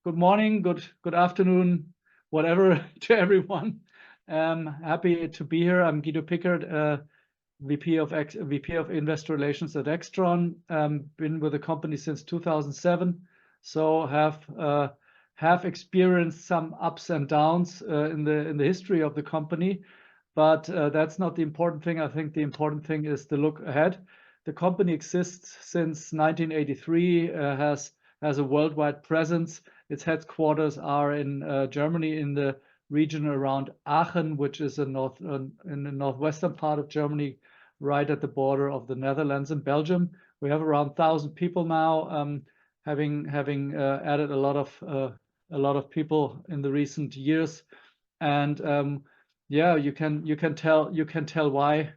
Good morning, good afternoon, whatever to everyone. Happy to be here. I'm Guido Pickert, VP of Investor Relations at AIXTRON. Been with the company since 2007, so have experienced some ups and downs in the history of the company. But that's not the important thing. I think the important thing is the look ahead. The company exists since 1983, has a worldwide presence. Its headquarters are in Germany, in the region around Aachen, which is in the northwestern part of Germany, right at the border of the Netherlands and Belgium. We have around 1,000 people now, having added a lot of people in the recent years, and yeah, you can tell why.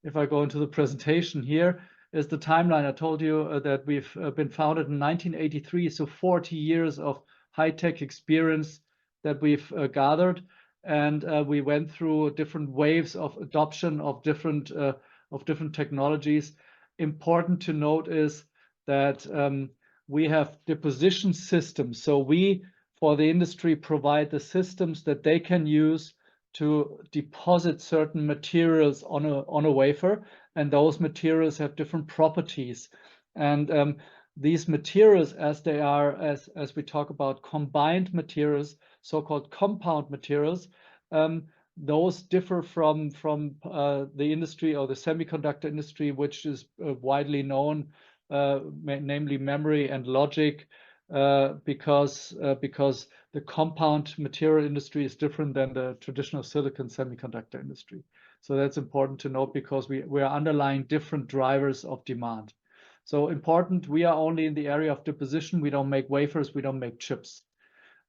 If I go into the presentation, here is the timeline. I told you that we've been founded in 1983, so 40 years of high-tech experience that we've gathered, and we went through different waves of adoption of different technologies. Important to note is that we have deposition systems. So we, for the industry, provide the systems that they can use to deposit certain materials on a wafer, and those materials have different properties. And these materials, as we talk about combined materials, so-called compound materials, those differ from the industry or the semiconductor industry, which is widely known, namely memory and logic, because the compound material industry is different than the traditional silicon semiconductor industry. So that's important to note, because we are underlying different drivers of demand. So important, we are only in the area of deposition. We don't make wafers, we don't make chips.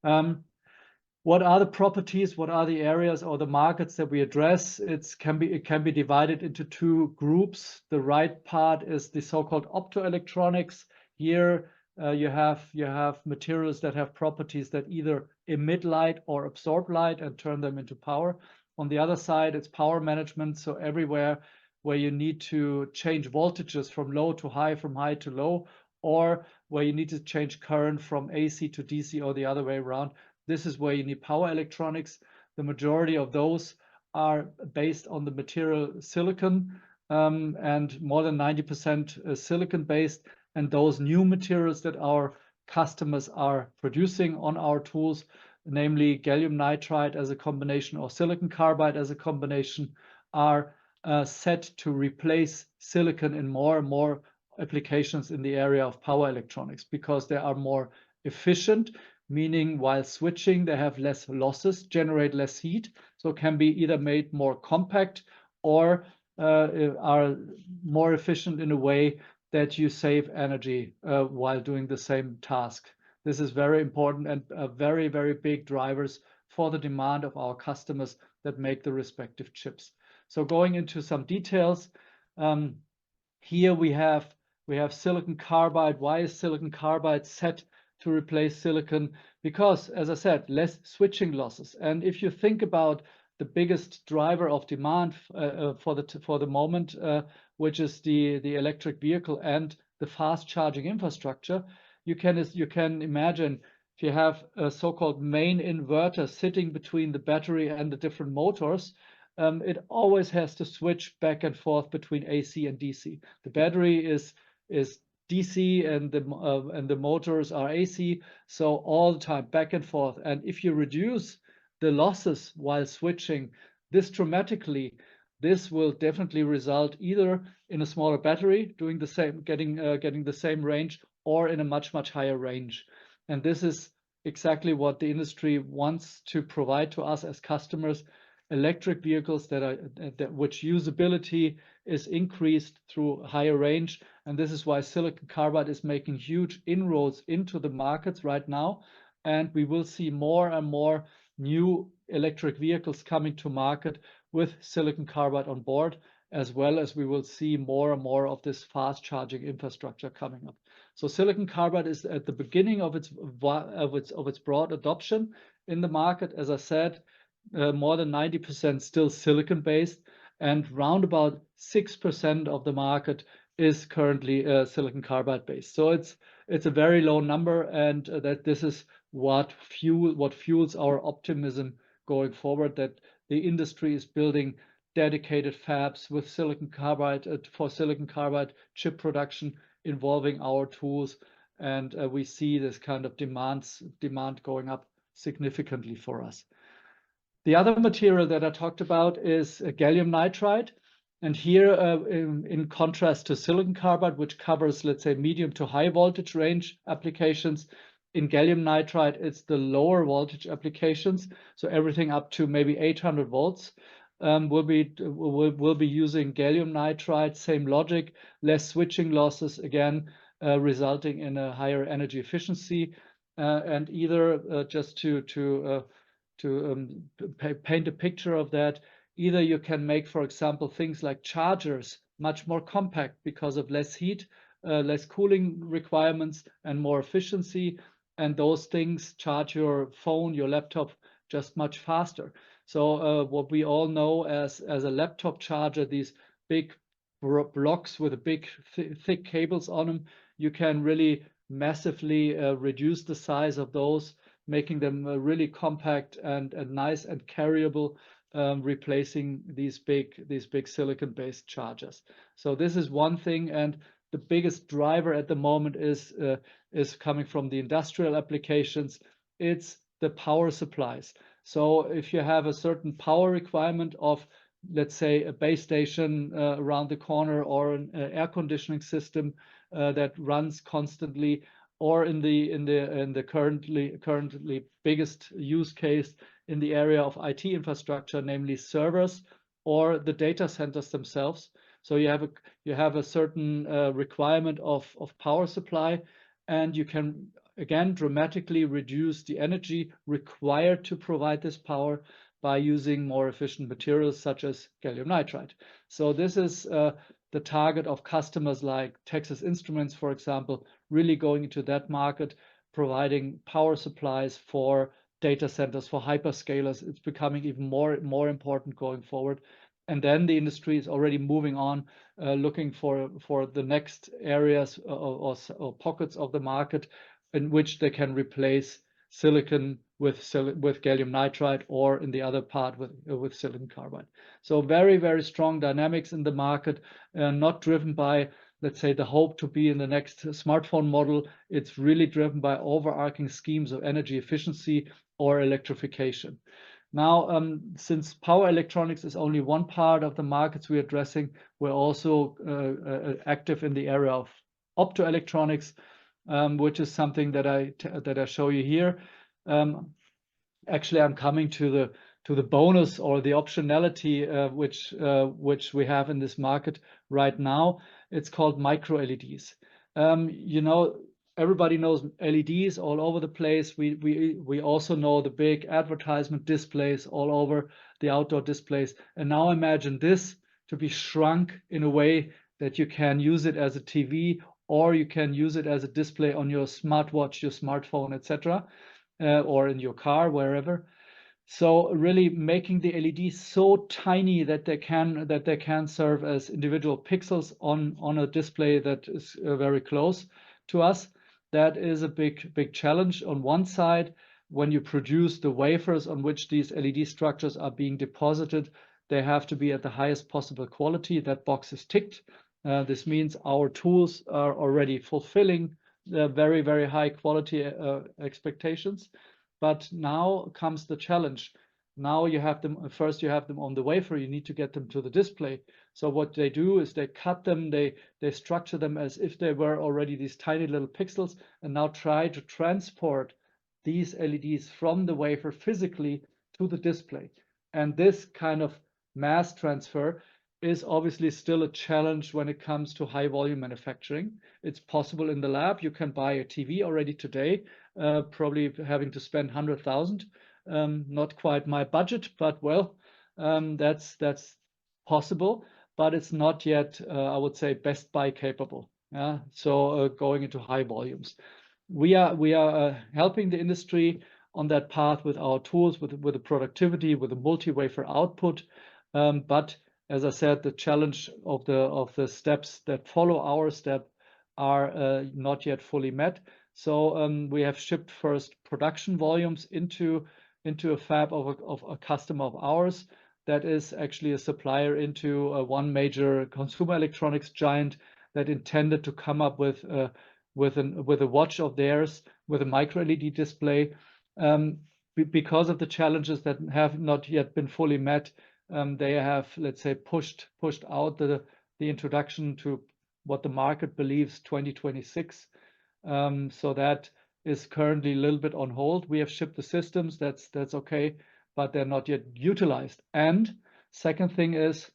What are the properties? What are the areas or the markets that we address? It can be divided into two groups. The right part is the so-called optoelectronics. Here you have materials that have properties that either emit light or absorb light and turn them into power. On the other side, it's power management. So everywhere where you need to change voltages from low to high, from high to low, or where you need to change current from AC to DC or the other way around, this is where you need power electronics. The majority of those are based on the material silicon, and more than 90% silicon based. And those new materials that our customers are producing on our tools, namely gallium nitride as a combination or silicon carbide as a combination, are set to replace silicon in more and more applications in the area of power electronics, because they are more efficient, meaning while switching they have less losses, generate less heat, so can be either made more compact or are more efficient in a way that you save energy while doing the same task. This is very important and very, very big drivers for the demand of our customers that make the respective chips. So going into some details, here we have silicon carbide. Why is silicon carbide set to replace silicon? Because, as I said, less switching losses. And if you think about the biggest driver of demand for the moment, which is the electric vehicle and the fast charging infrastructure, you can imagine if you have a so-called main inverter sitting between the battery and the different motors, it always has to switch back and forth between AC and DC. The battery is DC and the motors are AC, so all the time back and forth. And if you reduce the losses while switching this dramatically, this will definitely result either in a smaller battery doing the same, getting the same range, or in a much higher range. And this is exactly what the industry wants to provide to us as customers: electric vehicles which usability is increased through higher range. And this is why silicon carbide is making huge inroads into the markets right now. And we will see more and more new electric vehicles coming to market with silicon carbide on board, as well as we will see more and more of this fast charging infrastructure coming up. So silicon carbide is at the beginning of its broad adoption in the market. As I said, more than 90% still silicon based, and round about 6% of the market is currently silicon carbide based. So it's a very low number, and that this is what fuels our optimism going forward, that the industry is building dedicated fabs with silicon carbide for silicon carbide chip production involving our tools, and we see this kind of demand going up significantly for us. The other material that I talked about is gallium nitride. And here, in contrast to silicon carbide, which covers, let's say, medium to high voltage range applications, in gallium nitride, it's the lower voltage applications. So everything up to maybe 800 volts will be using gallium nitride, same logic, less switching losses, again, resulting in a higher energy efficiency. And either just to paint a picture of that, either you can make, for example, things like chargers much more compact because of less heat, less cooling requirements, and more efficiency. And those things charge your phone, your laptop just much faster. So what we all know as a laptop charger, these big blocks with big thick cables on them, you can really massively reduce the size of those, making them really compact and nice and carryable, replacing these big silicon-based chargers. So this is one thing, and the biggest driver at the moment is coming from the industrial applications. It's the power supplies. So if you have a certain power requirement of, let's say, a base station around the corner, or an air conditioning system that runs constantly, or in the currently biggest use case in the area of IT infrastructure, namely servers or the data centers themselves. So you have a certain requirement of power supply, and you can again dramatically reduce the energy required to provide this power by using more efficient materials such as gallium nitride. So this is the target of customers like Texas Instruments, for example, really going into that market, providing power supplies for data centers, for hyperscalers. It's becoming even more important going forward. And then the industry is already moving on, looking for the next areas or pockets of the market in which they can replace silicon with gallium nitride, or in the other part with silicon carbide. So very strong dynamics in the market, not driven by, let's say, the hope to be in the next smartphone model. It's really driven by overarching schemes of energy efficiency or electrification. Now, since power electronics is only one part of the markets we're addressing, we're also active in the area of optoelectronics, which is something that I show you here. Actually, I'm coming to the bonus or the optionality which we have in this market right now. It's called micro LEDs. You know, everybody knows LEDs all over the place. We also know the big advertisement displays all over the outdoor displays. And now imagine this to be shrunk in a way that you can use it as a TV, or you can use it as a display on your smartwatch, your smartphone, etc., or in your car, wherever. So really making the LEDs so tiny that they can serve as individual pixels on a display that is very close to us. That is a big challenge. On one side, when you produce the wafers on which these LED structures are being deposited, they have to be at the highest possible quality. That box is ticked. This means our tools are already fulfilling the very high quality expectations. But now comes the challenge. Now you have them, first you have them on the wafer, you need to get them to the display. So what they do is they cut them, they structure them as if they were already these tiny little pixels, and now try to transport these LEDs from the wafer physically to the display. And this kind of mass transfer is obviously still a challenge when it comes to high volume manufacturing. It's possible in the lab. You can buy a TV already today, probably having to spend 100,000. Not quite my budget, but well, that's possible, but it's not yet, I would say, Best Buy capable. Yeah, so going into high volumes, we are helping the industry on that path with our tools, with the productivity, with the multi-wafer output, but as I said, the challenge of the steps that follow our step are not yet fully met. So we have shipped first production volumes into a fab of a customer of ours that is actually a supplier into one major consumer electronics giant that intended to come up with a watch of theirs with a micro LED display. Because of the challenges that have not yet been fully met, they have, let's say, pushed out the introduction to what the market believes 2026. So that is currently a little bit on hold. We have shipped the systems, that's okay, but they're not yet utilized. And second thing is,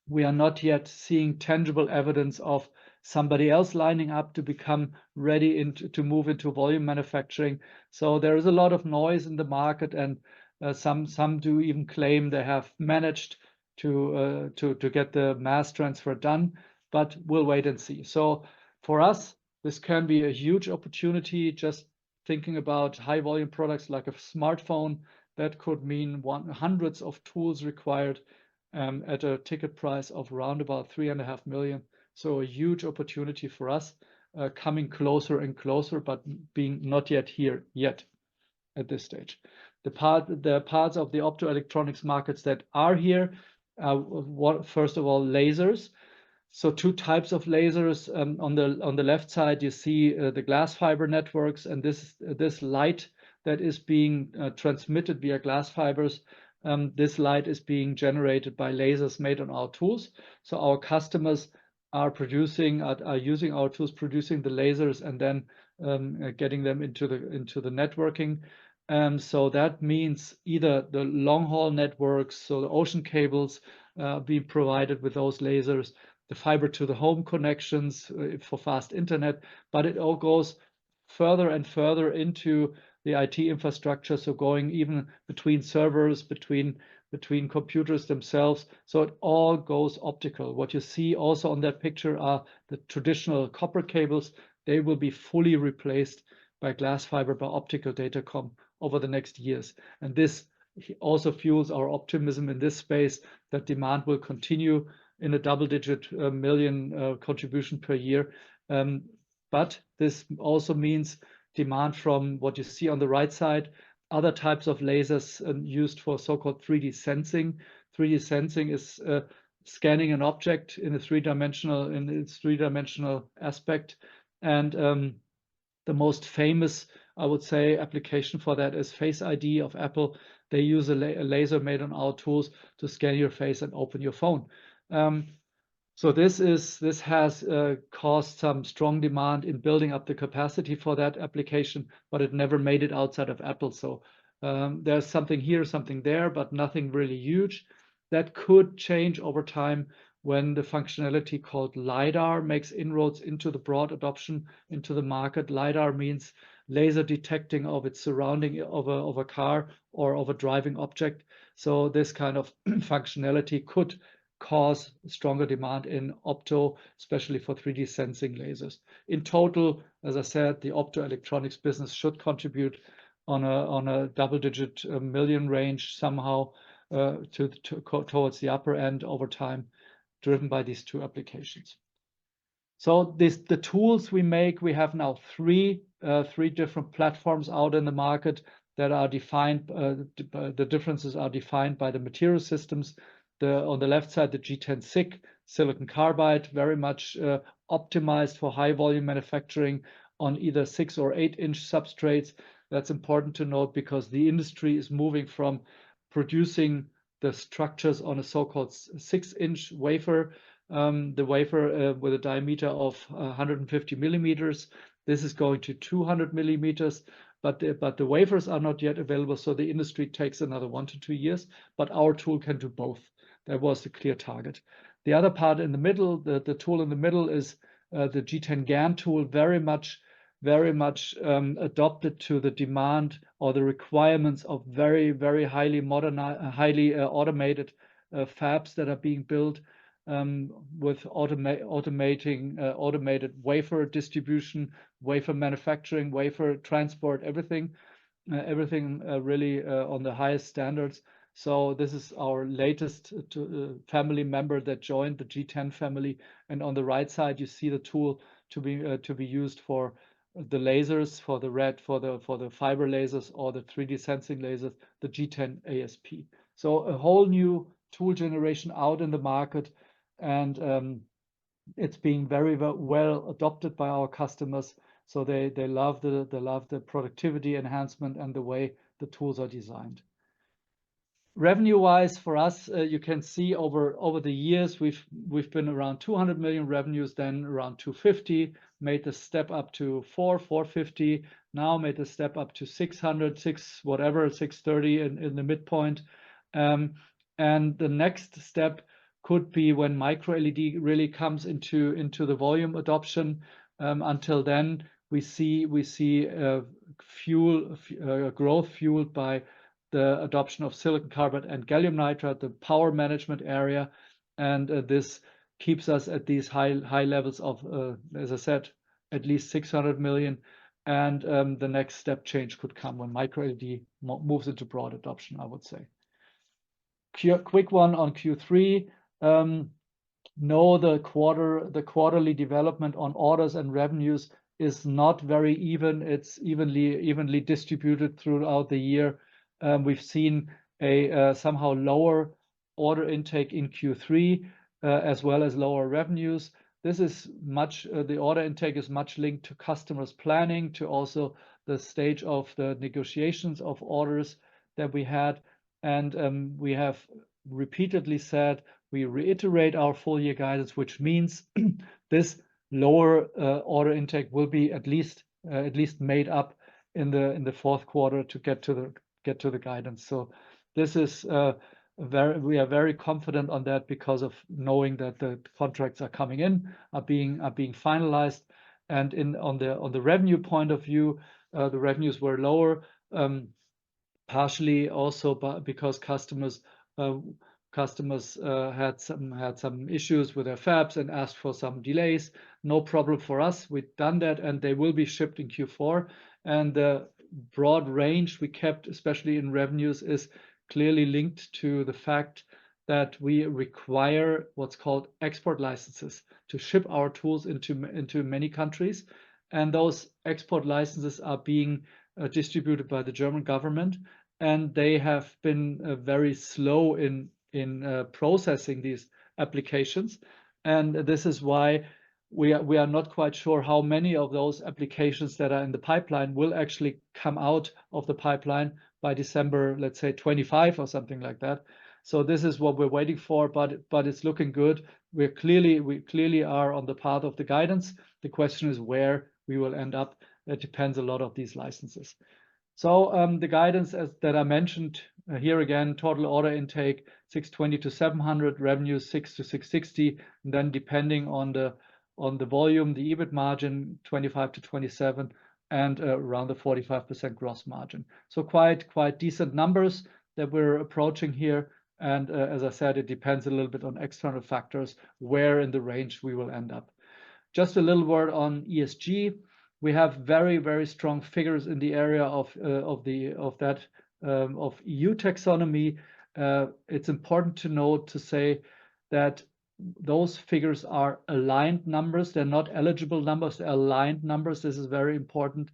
we are not yet seeing tangible evidence of somebody else lining up to become ready to move into volume manufacturing. So there is a lot of noise in the market, and some do even claim they have managed to get the mass transfer done, but we'll wait and see. So for us, this can be a huge opportunity. Just thinking about high volume products like a smartphone, that could mean hundreds of tools required at a ticket price of around about 3.5 million. So a huge opportunity for us, coming closer and closer, but being not yet here yet at this stage. The parts of the optoelectronics markets that are here, first of all, lasers. So two types of lasers. On the left side, you see the glass fiber networks, and this light that is being transmitted via glass fibers. This light is being generated by lasers made on our tools. So our customers are using our tools, producing the lasers, and then getting them into the networking. So that means either the long haul networks, so the ocean cables being provided with those lasers, the fiber to the home connections for fast internet, but it all goes further and further into the IT infrastructure, so going even between servers, between computers themselves. So it all goes optical. What you see also on that picture are the traditional copper cables. They will be fully replaced by glass fiber, by optical datacom over the next years. And this also fuels our optimism in this space that demand will continue in a double-digit million contribution per year. But this also means demand from what you see on the right side, other types of lasers used for so-called 3D sensing. 3D sensing is scanning an object in its three-dimensional aspect. And the most famous, I would say, application for that is Face ID of Apple. They use a laser made on our tools to scan your face and open your phone. So this has caused some strong demand in building up the capacity for that application, but it never made it outside of Apple. So there's something here, something there, but nothing really huge. That could change over time when the functionality called LiDAR makes inroads into the broad adoption into the market. LiDAR means laser detecting of its surrounding of a car or of a driving object. So this kind of functionality could cause stronger demand in opto, especially for 3D sensing lasers. In total, as I said, the optoelectronics business should contribute on a double-digit million range somehow towards the upper end over time, driven by these two applications. So the tools we make, we have now three different platforms out in the market that are defined. The differences are defined by the material systems. On the left side, the G10 SiC silicon carbide, very much optimized for high volume manufacturing on either 6 or 8-inch substrates. That's important to note because the industry is moving from producing the structures on a so-called 6-inch wafer, the wafer with a diameter of 150 millimeters. This is going to 200 millimeters. But the wafers are not yet available, so the industry takes another 1 to 2 years. But our tool can do both. That was the clear target. The other part in the middle, the tool in the middle is the G10 GaN tool, very much adopted to the demand or the requirements of very, very highly automated fabs that are being built with automated wafer distribution, wafer manufacturing, wafer transport, everything really on the highest standards. So this is our latest family member that joined the G10 family. And on the right side, you see the tool to be used for the lasers for the red, for the fiber lasers or the 3D sensing lasers, the G10 ASP. So a whole new tool generation out in the market, and it's being very well adopted by our customers. So they love the productivity enhancement and the way the tools are designed. Revenue-wise, for us, you can see over the years, we've been around 200 million revenues, then around 250, made the step up to 450, now made the step up to 600, 630 in the midpoint. And the next step could be when micro LED really comes into the volume adoption. Until then, we see growth fueled by the adoption of silicon carbide and gallium nitride, the power management area, and this keeps us at these high levels of, as I said, at least 600 million. And the next step change could come when micro LED moves into broad adoption, I would say. Quick one on Q3. No, the quarterly development on orders and revenues is not very even. It's evenly distributed throughout the year. We've seen a somehow lower order intake in Q3, as well as lower revenues. This is the order intake is much linked to customers planning, to also the stage of the negotiations of orders that we had. And we have repeatedly said, we reiterate our full year guidance, which means this lower order intake will be at least made up in the fourth quarter to get to the guidance. So this is we are very confident on that because of knowing that the contracts are coming in, are being finalized. And on the revenue point of view, the revenues were lower, partially also because customers had some issues with their fabs and asked for some delays. No problem for us. We've done that, and they will be shipped in Q4. And the broad range we kept, especially in revenues, is clearly linked to the fact that we require what's called export licenses to ship our tools into many countries. And those export licenses are being distributed by the German government, and they have been very slow in processing these applications. And this is why we are not quite sure how many of those applications that are in the pipeline will actually come out of the pipeline by December, let's say 25 or something like that. So this is what we're waiting for, but it's looking good. We clearly are on the path of the guidance. The question is where we will end up. It depends a lot of these licenses. So the guidance that I mentioned here again, total order intake 620 to 700, revenues 6 to 660, and then depending on the volume, the EBIT margin 25 to 27, and around the 45% gross margin. So quite decent numbers that we're approaching here. And as I said, it depends a little bit on external factors where in the range we will end up. Just a little word on ESG. We have very strong figures in the area of EU taxonomy. It's important to say that those figures are aligned numbers. They're not eligible numbers, they're aligned numbers. This is very important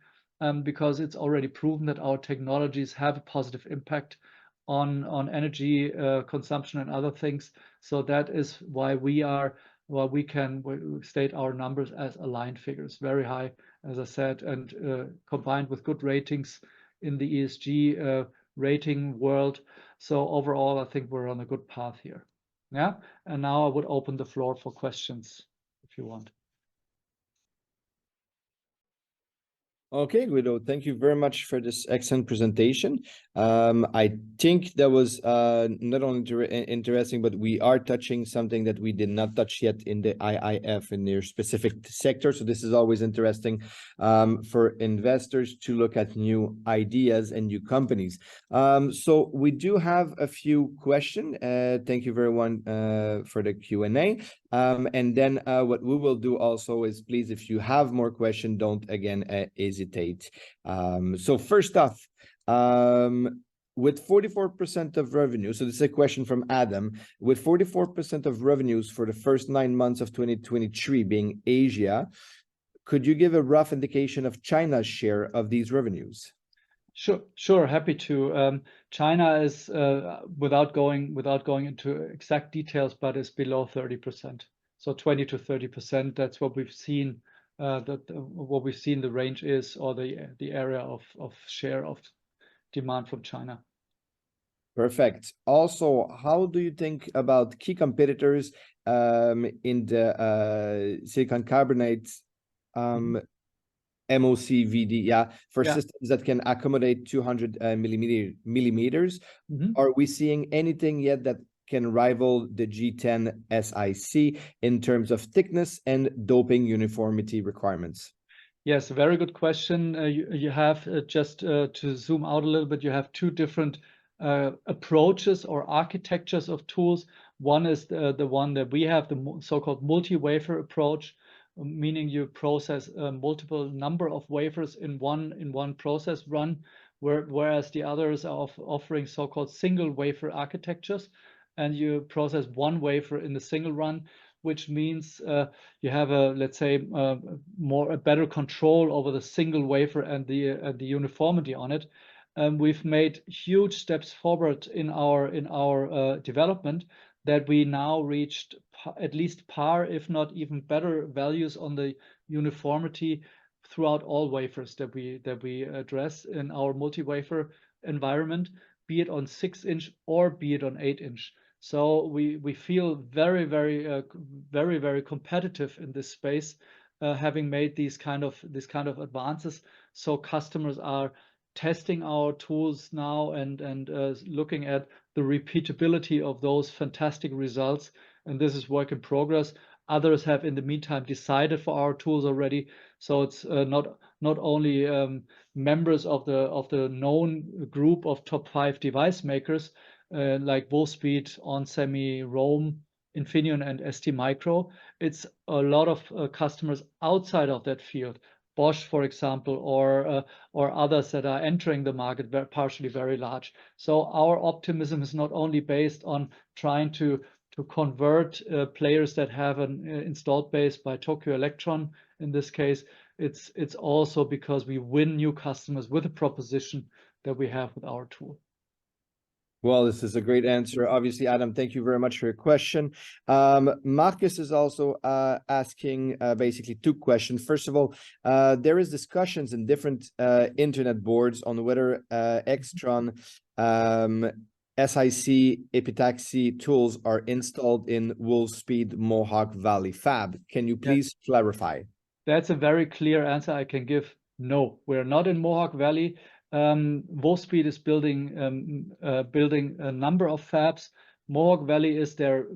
because it's already proven that our technologies have a positive impact on energy consumption and other things. So that is why we can state our numbers as aligned figures, very high, as I said, and combined with good ratings in the ESG rating world. So overall, I think we're on a good path here. Yeah, and now I would open the floor for questions if you want. Okay, Guido, thank you very much for this excellent presentation. I think that was not only interesting, but we are touching something that we did not touch yet in the IIF in their specific sector. So this is always interesting for investors to look at new ideas and new companies. So we do have a few questions. Thank you very much for the Q&A. And then what we will do also is, please, if you have more questions, don't again hesitate. So first off, with 44% of revenue, so this is a question from Adam, with 44% of revenues for the first 9 months of 2023 being Asia, Could you give a rough indication of China's share of these revenues? Sure, happy to. China is without going into exact details, but is below 30%. So 20 to 30%. That's what we've seen. What we've seen the range is, or the area of share of demand from China. Perfect. Also, how do you think about key competitors in the silicon carbonate MOCVD, for systems that can accommodate 200 millimeters? Are we seeing anything yet that can rival the G10 SiC in terms of thickness and doping uniformity requirements? Yes, very good question. You have just to zoom out a little bit, you have two different approaches or architectures of tools. One is the one that we have, the so-called multi-wafer approach, meaning you process multiple number of wafers in one process run, whereas the others are offering so-called single wafer architectures, and you process one wafer in the single run, which means you have a, let's say, a better control over the single wafer and the uniformity on it. We've made huge steps forward in our development, that we now reached at least par, if not even better values on the uniformity throughout all wafers that we address in our multi-wafer environment, be it on 6-inch or be it on 8-inch. So we feel very competitive in this space, having made these kind of advances. So customers are testing our tools now and looking at the repeatability of those fantastic results. And this is work in progress. Others have in the meantime decided for our tools already. So it's not only members of the known group of top 5 device makers like Wolfspeed, onsemi, Rohm, Infineon, and STMicro. It's a lot of customers outside of that field, Bosch, for example, or others that are entering the market, partially very large. So our optimism is not only based on trying to convert players that have an installed base by Tokyo Electron. In this case, it's also because we win new customers with a proposition that we have with our tool. Well, this is a great answer. Obviously, Adam, thank you very much for your question. Marcus is also asking basically two questions. First of all, there is discussions in different internet boards on whether AIXTRON SiC epitaxy tools are installed in Wolfspeed Mohawk Valley fab. Can you please clarify? That's a very clear answer I can give. No, we're not in Mohawk Valley. Wolfspeed is building a number of fabs. Mohawk Valley is their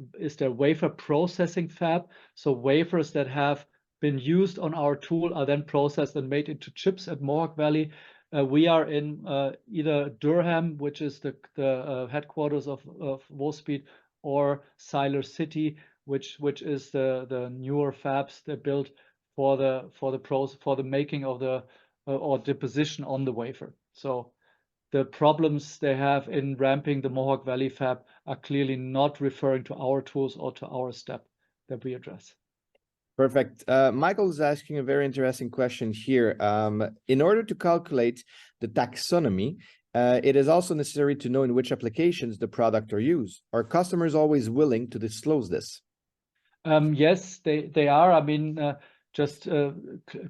wafer processing fab. So wafers that have been used on our tool are then processed and made into chips at Mohawk Valley. We are in either Durham, which is the headquarters of Wolfspeed, or Siler City, which is the newer fabs they built for the making of the or deposition on the wafer. So the problems they have in ramping the Mohawk Valley fab are clearly not referring to our tools or to our step that we address. Perfect. Michael is asking a very interesting question here. In order to calculate the taxonomy, it is also necessary to know in which applications the product are used. Are customers always willing to disclose this? Yes, they are. I mean, just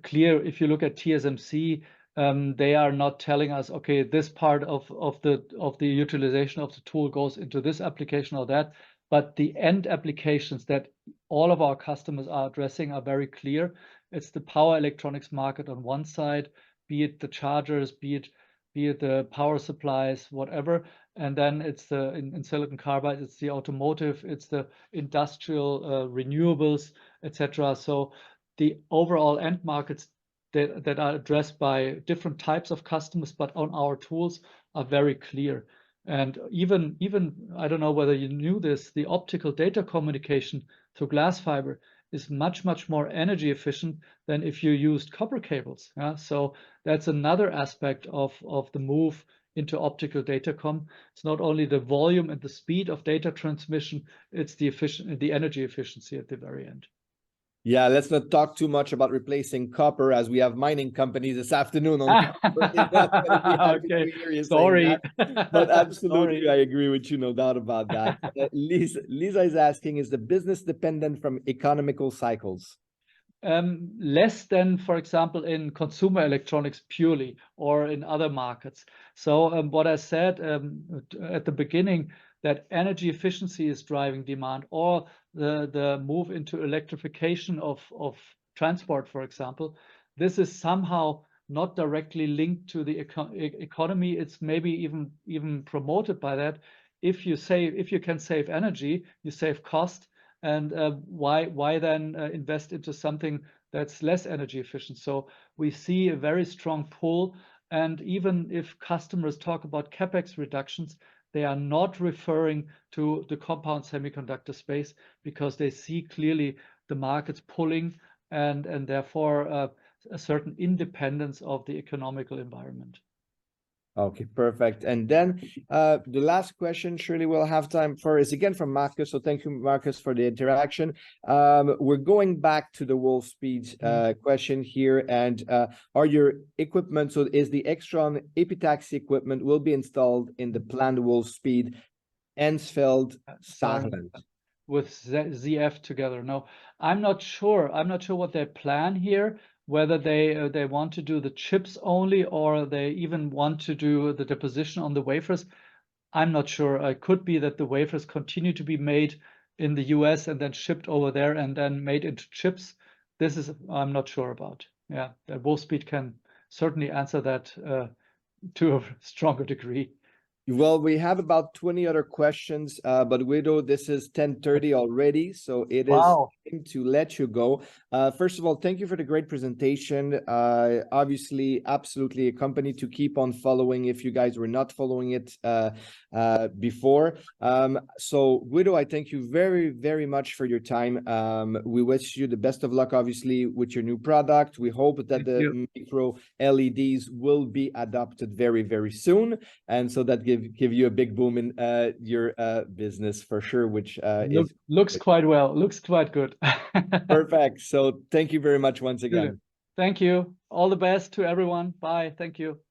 clear, if you look at TSMC, they are not telling us, okay, this part of the utilization of the tool goes into this application or that. But the end applications that all of our customers are addressing are very clear. It's the power electronics market on one side, be it the chargers, be it the power supplies, whatever. And then it's in silicon carbide, it's the automotive, it's the industrial renewables, etc. So the overall end markets that are addressed by different types of customers, but on our tools are very clear. And even I don't know whether you knew this, the optical data communication through glass fiber is much more energy efficient than if you used copper cables. So that's another aspect of the move into optical datacom. It's not only the volume and the speed of data transmission, it's the energy efficiency at the very end. Yeah, let's not talk too much about replacing copper, as we have mining companies this afternoon on copper. They're not going to be happy Okay, to hear you saying sorry. that. But absolutely, Sorry. I agree with you, no doubt about that. Lisa is asking, is the business dependent from economical cycles? Less than, for example, in consumer electronics purely or in other markets. So what I said at the beginning, that energy efficiency is driving demand, or the move into electrification of transport, for example, this is somehow not directly linked to the economy. It's maybe even promoted by that. If you can save energy, you save cost. And why then invest into something that's less energy efficient? So we see a very strong pull. And even if customers talk about capex reductions, they are not referring to the compound semiconductor space, because they see clearly the markets pulling, and therefore a certain independence of the economical environment. Okay, perfect. And then the last question, surely we'll have time for, is again from Marcus. So thank you, Marcus, for the interaction. We're going back to the Wolfspeed question here. And are your equipment, so is the AIXTRON epitaxy equipment will be installed in the planned Wolfspeed Ensfeld Saarland? With ZF together? No, I'm not sure. I'm not sure what they plan here, whether they want to do the chips only, or they even want to do the deposition on the wafers. I'm not sure. It could be that the wafers continue to be made in the US and then shipped over there and then made into chips. This is, I'm not sure about. Yeah, Wolfspeed can certainly answer that to a stronger degree. Well, we have about 20 other questions, but Guido, this is 10:30 already, so it is time to let you go. First of all, thank you for the great presentation. Obviously, absolutely a company to keep on following if you guys were not following it before. So Guido, I thank you very, very much for your time. We wish you the best of luck, obviously, with your new product. We hope that the micro LEDs will be adopted very, very soon, and so that give you a big boom in your business for sure, which looks quite well. Looks quite good. Perfect. So thank you very much once again. Thank you. All the best to everyone. Bye. Thank you.